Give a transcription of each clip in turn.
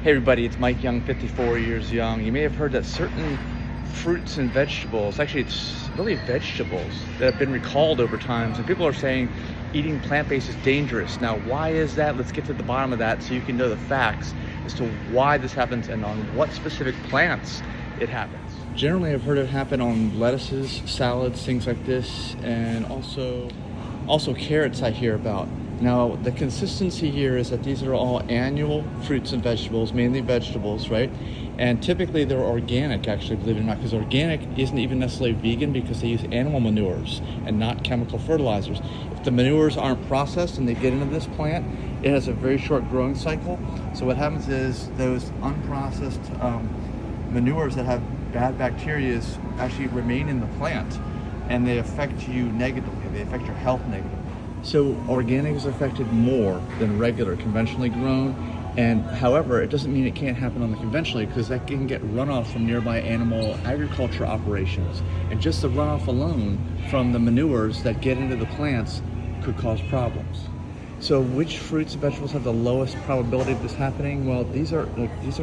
Hey everybody, it's Mike Young, 54 years young. You may have heard that certain fruits and vegetables, actually it's really vegetables, that have been recalled over time. So people are saying eating plant-based is dangerous. Now, why is that? Let's get to the bottom of that so you can know the facts as to why this happens and on what specific plants it happens. Generally, I've heard it happen on lettuces, salads, things like this, and also carrots I hear about. Now, the consistency here is that these are all annual fruits and vegetables, mainly vegetables, right? And typically they're organic, actually, believe it or not, because organic isn't even necessarily vegan because they use animal manures and not chemical fertilizers. If the manures aren't processed and they get into this plant, it has a very short growing cycle. So what happens is those unprocessed manures that have bad bacteria actually remain in the plant, and they affect you negatively. They affect your health negatively. So organic is affected more than regular, conventionally grown. And however, it doesn't mean it can't happen on the conventionally, because that can get runoff from nearby animal agriculture operations. And just the runoff alone from the manures that get into the plants could cause problems. So which fruits and vegetables have the lowest probability of this happening? Well, these are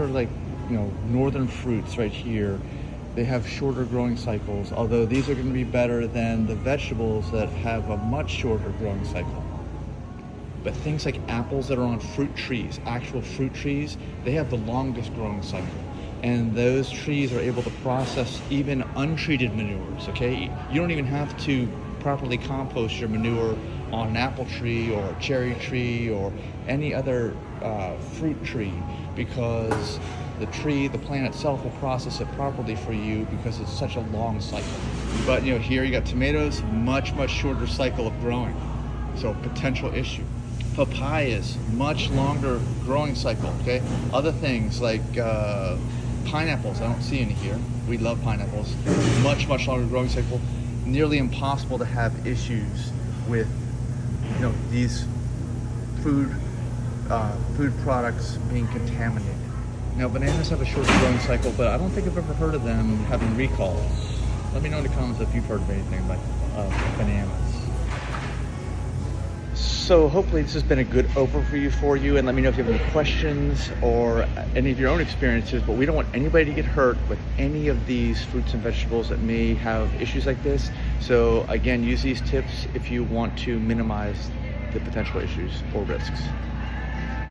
like northern fruits right here. They have shorter growing cycles, although these are going to be better than the vegetables that have a much shorter growing cycle. But things like apples that are on fruit trees, actual fruit trees, they have the longest growing cycle. And those trees are able to process even untreated manures, okay? You don't even have to properly compost your manure on an apple tree or a cherry tree or any other fruit tree, because the plant itself will process it properly for you because it's such a long cycle. But here you got tomatoes, much shorter cycle of growing, so potential issue. Papayas, much longer growing cycle, okay? Other things like pineapples, I don't see any here. We love pineapples. Much longer growing cycle. Nearly impossible to have issues with these food products being contaminated. Now, bananas have a shorter growing cycle, but I don't think I've ever heard of them having recalls. Let me know in the comments if you've heard of anything like bananas. So hopefully this has been a good overview for you, and let me know if you have any questions or any of your own experiences. But we don't want anybody to get hurt with any of these fruits and vegetables that may have issues like this. So again, use these tips if you want to minimize the potential issues or risks.